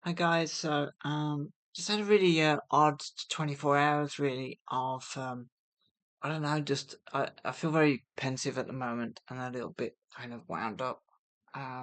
Hi guys, just had a really odd 24 hours really of I don't know, just I feel very pensive at the moment and a little bit kind of wound up.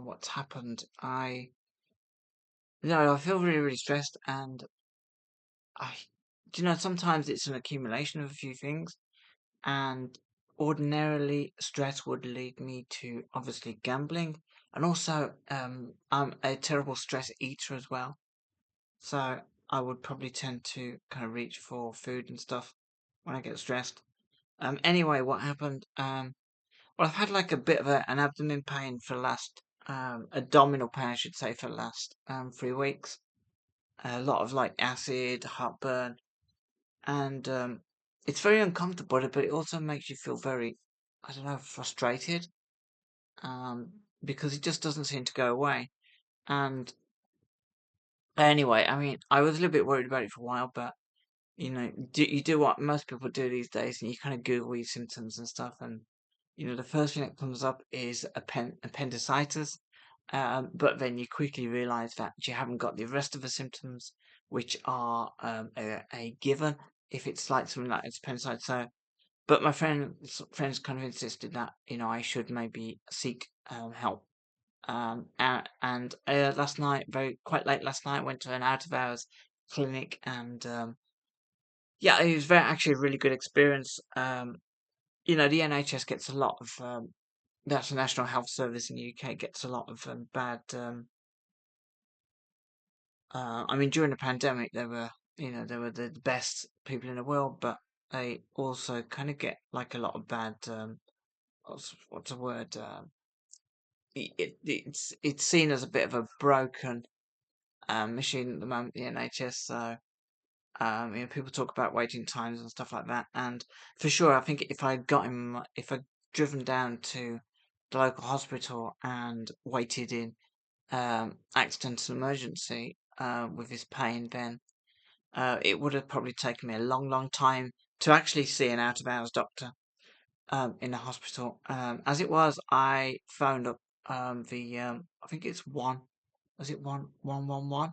What's happened? I feel really stressed and I sometimes it's an accumulation of a few things, and ordinarily stress would lead me to obviously gambling, and also I'm a terrible stress eater as well. So I would probably tend to kind of reach for food and stuff when I get stressed. Anyway, what happened? Well, I've had like a bit of an abdomen pain for the last, abdominal pain, I should say, for the last 3 weeks. A lot of like acid, heartburn, and it's very uncomfortable, but it also makes you feel very, I don't know, frustrated, um, because it just doesn't seem to go away. And anyway, I mean, I was a little bit worried about it for a while, but you do what most people do these days, and you kind of Google your symptoms and stuff, and the first thing that comes up is appendicitis, but then you quickly realise that you haven't got the rest of the symptoms, which are a given if it's like something like appendicitis. So, but my friends kind of insisted that I should maybe seek help. And last night, very quite late last night, went to an out of hours clinic, and yeah, it was very actually a really good experience. The NHS gets a lot of that's the National Health Service in the UK gets a lot of bad. I mean, during the pandemic, they were the best people in the world, but they also kind of get like a lot of bad. What's the word? It's seen as a bit of a broken machine at the moment, the NHS. So people talk about waiting times and stuff like that. And for sure, I think if I'd driven down to the local hospital and waited in accidental emergency with his pain, then it would have probably taken me a long time to actually see an out of hours doctor in the hospital. As it was, I phoned up the I think it's one. Was it 111?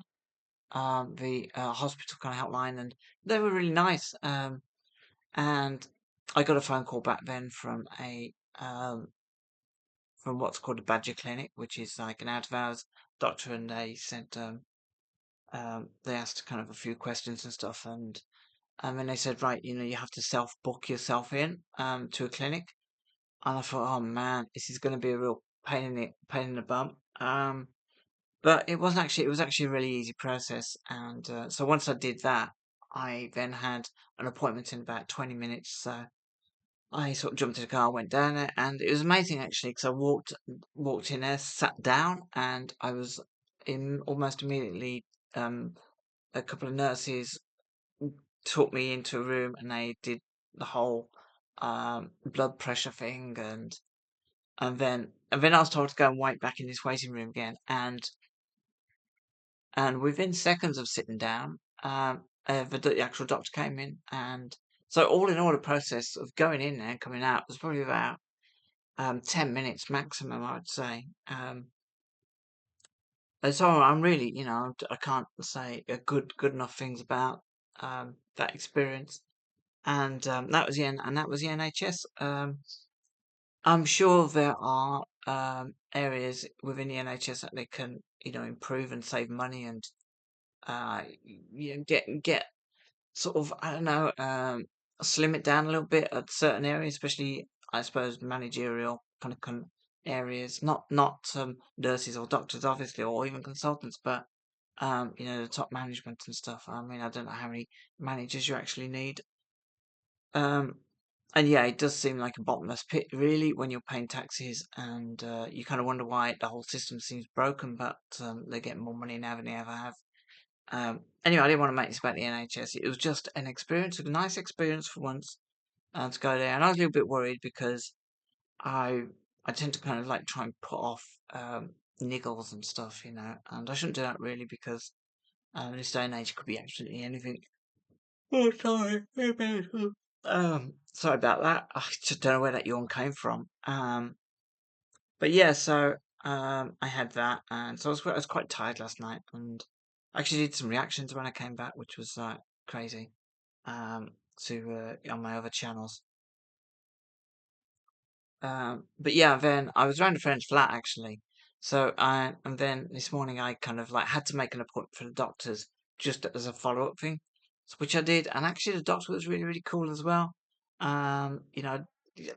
The hospital kind of helpline, and they were really nice. And I got a phone call back then um, from what's called a Badger Clinic, which is like an out of hours doctor, and they said they asked kind of a few questions and stuff, and they said, right, you have to self book yourself in to a clinic, and I thought, oh man, this is going to be a real pain in the bum. But it was actually a really easy process. And so once I did that, I then had an appointment in about 20 minutes. So I sort of jumped in the car, went down there, and it was amazing actually because I walked in there, sat down, and I was in almost immediately. Um, a couple of nurses took me into a room and they did the whole blood pressure thing, and then I was told to go and wait back in this waiting room again, and within seconds of sitting down, the actual doctor came in, and so all in all, the process of going in there and coming out was probably about 10 minutes maximum, I would say. And so I'm really, I can't say good enough things about that experience, and that was the NHS. I'm sure there are areas within the NHS that they can, improve and save money, and get sort of, I don't know, slim it down a little bit at certain areas, especially I suppose managerial kind of areas. Not nurses or doctors, obviously, or even consultants, but the top management and stuff. I mean, I don't know how many managers you actually need. Um, and yeah, it does seem like a bottomless pit, really, when you're paying taxes, and you kind of wonder why the whole system seems broken, but they get more money now than they ever have. Anyway, I didn't want to make this about the NHS. It was just an experience, a nice experience for once, to go there. And I was a little bit worried because I I tend to kind of like try and put off niggles and stuff, and I shouldn't do that really because in this day and age it could be absolutely anything. Oh, sorry. Sorry about that. I just don't know where that yawn came from. But yeah, so I had that, and so I was quite tired last night, and I actually did some reactions when I came back, which was like crazy. To on my other channels. But yeah, then I was around a friend's flat actually. And then this morning I kind of like had to make an appointment for the doctors just as a follow-up thing, which I did. And actually the doctor was really, really cool as well. You know, yeah,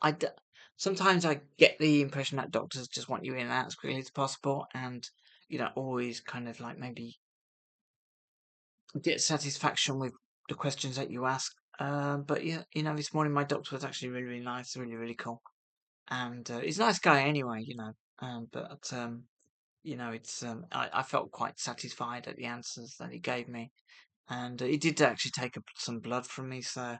I d- sometimes I get the impression that doctors just want you in and out as quickly as possible, and always kind of like maybe get satisfaction with the questions that you ask. But yeah, this morning my doctor was actually really, really nice, really, really cool. And he's a nice guy anyway, but it's I felt quite satisfied at the answers that he gave me, and he did actually take some blood from me. So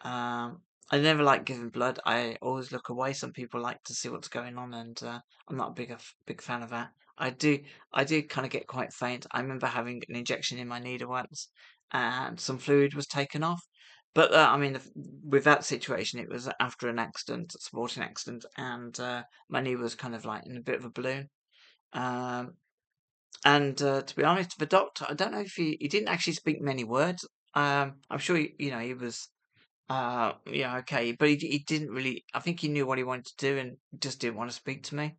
um, I never like giving blood. I always look away. Some people like to see what's going on, and I'm not a big fan of that. I do I did kind of get quite faint. I remember having an injection in my needle once, and some fluid was taken off. But I mean, with that situation, it was after an accident, a sporting accident, and my knee was kind of like in a bit of a balloon. Um, and to be honest, the doctor, I don't know if he didn't actually speak many words. I'm sure he was yeah, okay, but he didn't really. I think he knew what he wanted to do and just didn't want to speak to me.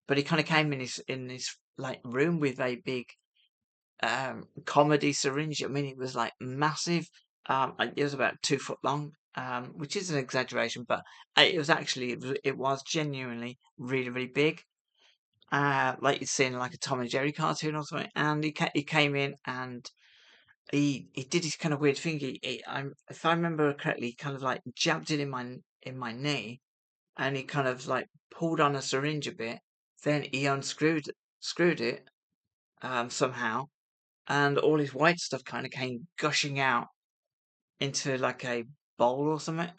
But he kind of came in his like room with a big comedy syringe. I mean, it was like massive. It was about 2 foot long, which is an exaggeration, but it was genuinely really, really big. Like you'd see in like a Tom and Jerry cartoon or something. And he came in and he did this kind of weird thing. If I remember correctly, he kind of like jabbed it in my knee, and he kind of like pulled on a syringe a bit. Then he screwed it somehow, and all his white stuff kind of came gushing out into like a bowl or something.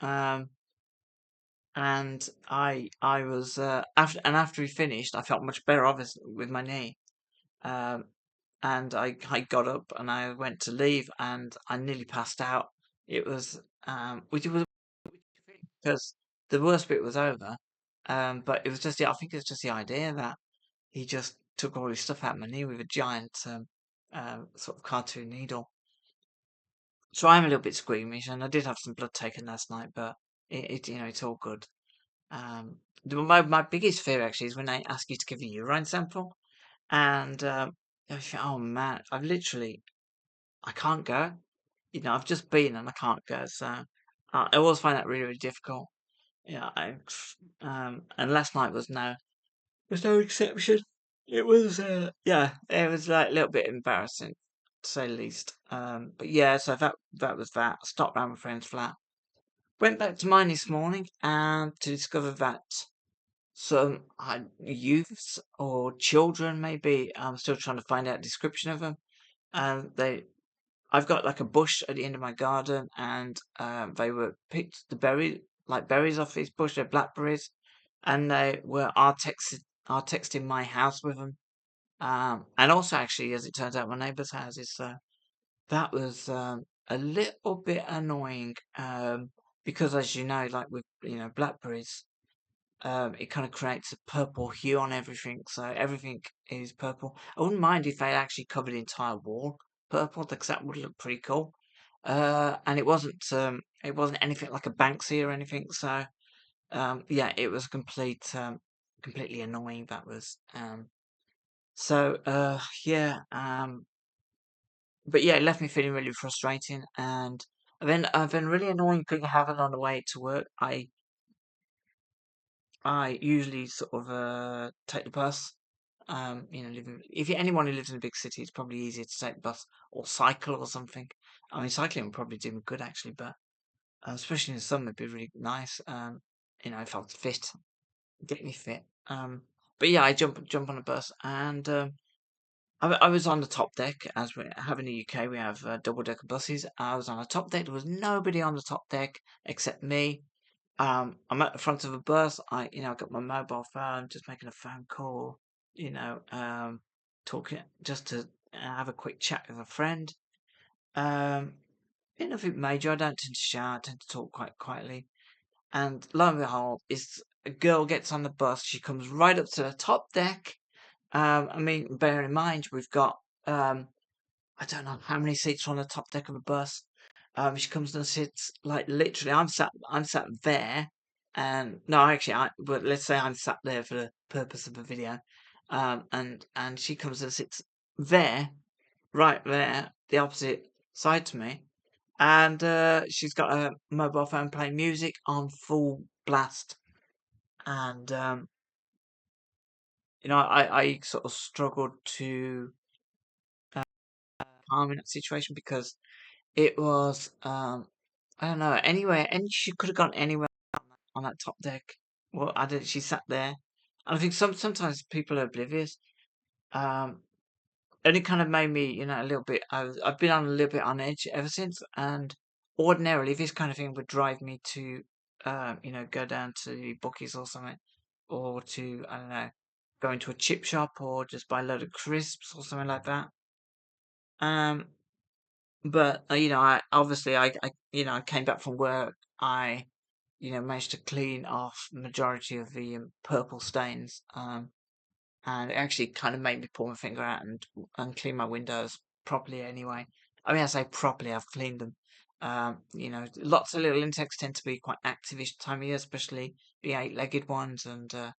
And I was after he finished, I felt much better, obviously, with my knee. Um, and I got up and I went to leave and I nearly passed out. It was which was because the worst bit was over. But it was just I think it's just the idea that he just took all his stuff out of my knee with a giant sort of cartoon needle. So I'm a little bit squeamish, and I did have some blood taken last night, but it's all good. Um, my biggest fear actually is when they ask you to give a urine sample, and I think, oh man, I can't go. I've just been and I can't go, so I always find that really, really difficult. Yeah, and last night was no exception. It was, yeah, it was like a little bit embarrassing, to say the least. But yeah, so that was that. Stopped round my friend's flat. Went back to mine this morning and to discover that some youths or children, maybe, I'm still trying to find out a description of them. And I've got like a bush at the end of my garden, and they were picked the berries off this bush. They're blackberries, and they were are texting my house with them. And also, actually, as it turns out, my neighbour's houses. So that was a little bit annoying, because, as you know, like with blackberries, it kind of creates a purple hue on everything, so everything is purple. I wouldn't mind if they actually covered the entire wall purple, because that would look pretty cool. And it wasn't anything like a Banksy or anything, so yeah, it was completely annoying. That was yeah, but yeah, it left me feeling really frustrating, and then really annoying thing happened on the way to work. I usually sort of take the bus. If you're anyone who lives in a big city, it's probably easier to take the bus or cycle or something. I mean, cycling would probably do me good actually, but especially in the summer, it'd be really nice. If I was fit, get me fit. But yeah, I jump on a bus, and I was on the top deck. As we have in the UK, we have double decker buses. I was on the top deck. There was nobody on the top deck except me. I'm at the front of a bus. I got my mobile phone, just making a phone call. Talking just to have a quick chat with a friend. Um, Nothing major. I don't tend to shout. I tend to talk quite quietly. And lo and behold, is a girl gets on the bus. She comes right up to the top deck. I mean, bear in mind we've got um, I don't know how many seats are on the top deck of a bus. She comes and sits like literally. I'm sat there, and no, actually, but let's say I'm sat there for the purpose of a video, and she comes and sits there, right there, the opposite side to me, and she's got a mobile phone playing music on full blast, and I sort of struggled to calm in that situation because it was I don't know, anywhere, and she could have gone anywhere on that top deck. Well, I did. She sat there, and I think sometimes people are oblivious. Um, and it kind of made me, a little bit. I've been on a little bit on edge ever since. And ordinarily, this kind of thing would drive me to, go down to Bookies or something, or to, I don't know, go into a chip shop or just buy a load of crisps or something like that. Um, but I obviously I came back from work. I managed to clean off majority of the purple stains. And it actually kind of made me pull my finger out and clean my windows properly anyway. I mean, I say properly, I've cleaned them. Lots of little insects tend to be quite active-ish time of year, especially the eight-legged ones, and all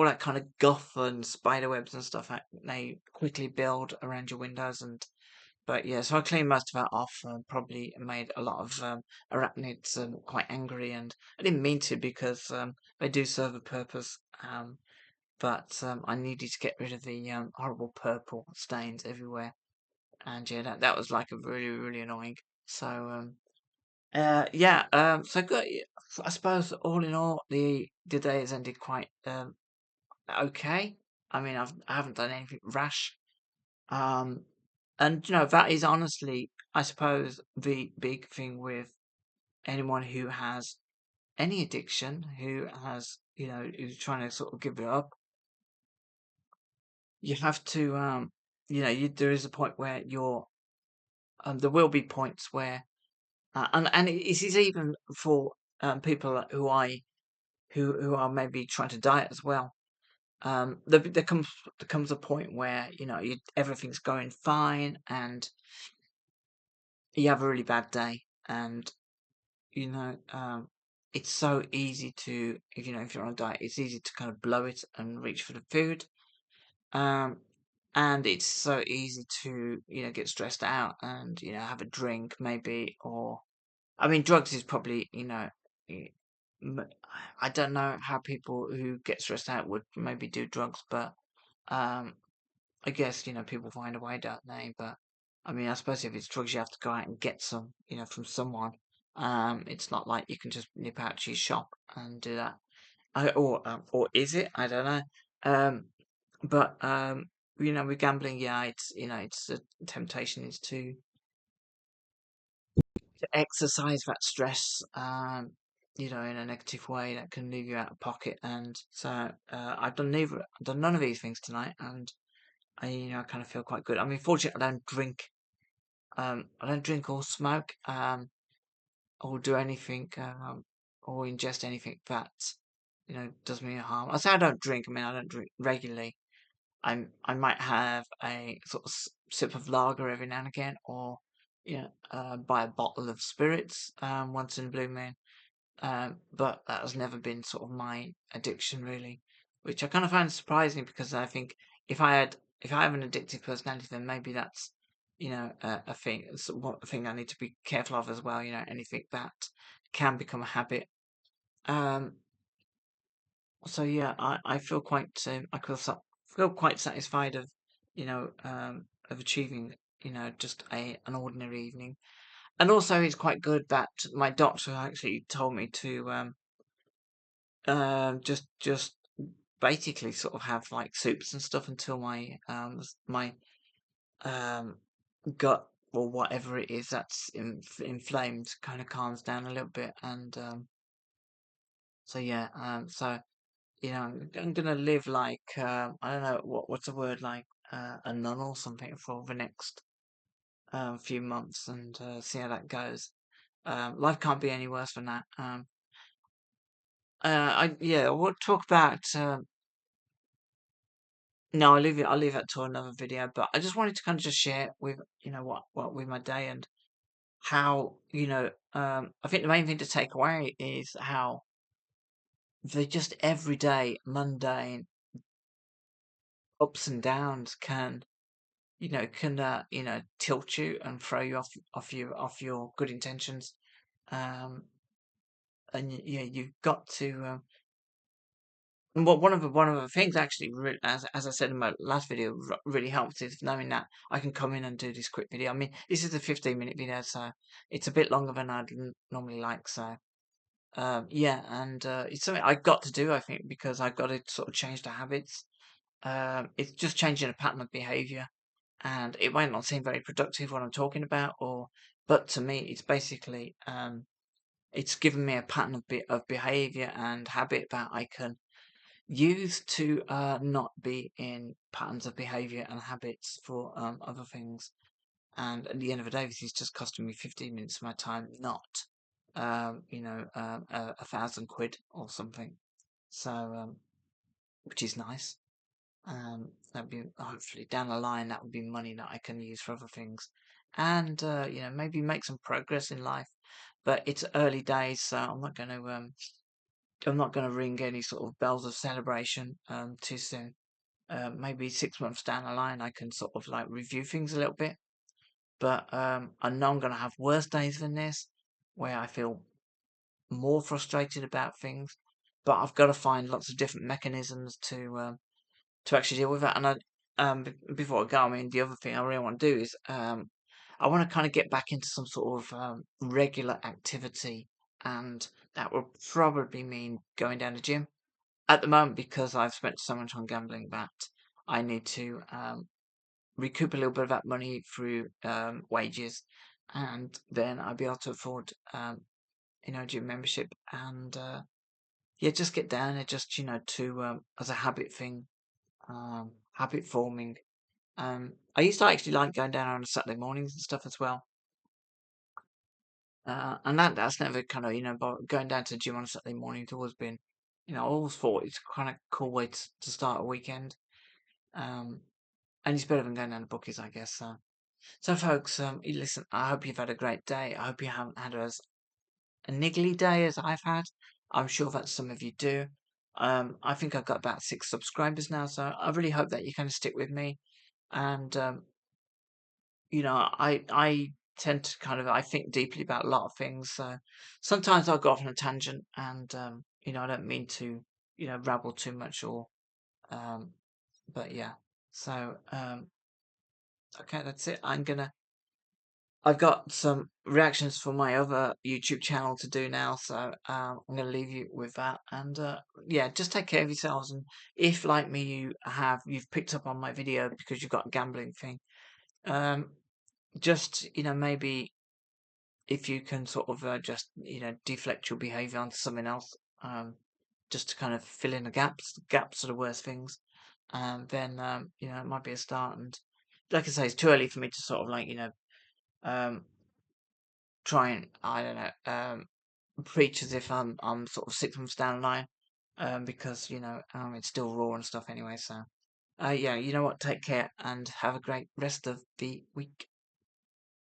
that kind of guff and spider webs and stuff. They quickly build around your windows, but yeah, so I cleaned most of that off and probably made a lot of arachnids quite angry, and I didn't mean to because they do serve a purpose. But I needed to get rid of the horrible purple stains everywhere, and yeah, that was like a really really annoying. So yeah, so good. I suppose all in all, the day has ended quite okay. I mean, I haven't done anything rash, um, and that is honestly, I suppose, the big thing with anyone who has any addiction, who has who's trying to sort of give it up. You have to, there is a point where there will be points where, and it is even for people who are maybe trying to diet as well. There comes a point where everything's going fine, and you have a really bad day, and it's so easy to, if you're on a diet, it's easy to kind of blow it and reach for the food. Um, and it's so easy to, get stressed out and, have a drink maybe, or, I mean, drugs is probably, y- m- I don't know how people who get stressed out would maybe do drugs, but, um, I guess, people find a way, don't they? But, I mean, I suppose if it's drugs, you have to go out and get some, from someone. It's not like you can just nip out to your shop and do that. Or is it? I don't know. Um, but with gambling, yeah, it's a temptation is to exercise that stress, in a negative way that can leave you out of pocket. And so I've done neither. I've done none of these things tonight, and I kind of feel quite good. I mean, fortunately, I don't drink. I don't drink or smoke, or do anything, or ingest anything that does me harm. I say I don't drink. I mean, I don't drink regularly. I might have a sort of sip of lager every now and again, or buy a bottle of spirits once in a blue moon. But that has never been sort of my addiction really, which I kind of find surprising because I think if I have an addictive personality, then maybe that's a thing. It's a thing I need to be careful of as well. Anything that can become a habit. Um, so yeah, I feel quite feel quite satisfied of achieving just a an ordinary evening, and also it's quite good that my doctor actually told me to just basically sort of have like soups and stuff until my um gut or whatever it is that's inflamed kind of calms down a little bit, and so yeah, so. I'm gonna live like I don't know what's the word, like a nun or something for the next few months, and see how that goes. Life can't be any worse than that. I yeah, we'll talk about No, I'll leave it to another video, but I just wanted to kind of just share with, what with my day and how, I think the main thing to take away is how the just everyday mundane ups and downs can tilt you and throw you off your good intentions. Um, and you've got to, well, one of the things actually, as I said in my last video, really helps is knowing that I can come in and do this quick video. I mean, this is a 15-minute video, so it's a bit longer than I'd normally like. So, yeah, and it's something I got to do, I think, because I've got to sort of change the habits. It's just changing a pattern of behavior, and it might not seem very productive what I'm talking about, but to me, it's basically it's given me a pattern of behavior and habit that I can used to not be in patterns of behavior and habits for other things. And at the end of the day, this is just costing me 15 minutes of my time, not, 1,000 quid or something. So, which is nice. That'd be hopefully down the line, that would be money that I can use for other things. And, maybe make some progress in life. But it's early days, so I'm not going to ring any sort of bells of celebration too soon. Maybe 6 months down the line, I can sort of like review things a little bit. But I know I'm going to have worse days than this, where I feel more frustrated about things. But I've got to find lots of different mechanisms to actually deal with that. And before I go, I mean, the other thing I really want to do is I want to kind of get back into some sort of regular activity, and that will probably mean going down the gym at the moment, because I've spent so much on gambling that I need to recoup a little bit of that money through wages, and then I'll be able to afford gym membership, and yeah, just get down there, just to as a habit thing, habit forming. I used to actually like going down on Saturday mornings and stuff as well. And that's never kind of, but going down to the gym on a Saturday morning has always been, I always thought it's kind of cool way to start a weekend. Um, and it's better than going down the bookies, I guess. So folks, listen, I hope you've had a great day. I hope you haven't had as a niggly day as I've had. I'm sure that some of you do. I think I've got about 6 subscribers now, so I really hope that you kind of stick with me. And I tend to kind of I think deeply about a lot of things. So sometimes I'll go off on a tangent, and I don't mean to rabble too much, or um, but yeah. So okay, that's it. I've got some reactions for my other YouTube channel to do now, so I'm gonna leave you with that. And yeah, just take care of yourselves. And if, like me, you've picked up on my video because you've got a gambling thing, um, just maybe if you can sort of just deflect your behavior onto something else, just to kind of fill in the gaps. The gaps are the worst things, and then it might be a start. And like I say, it's too early for me to sort of like um try and I don't know preach as if I'm sort of 6 months down the line, because it's still raw and stuff anyway. So yeah, you know what? Take care and have a great rest of the week.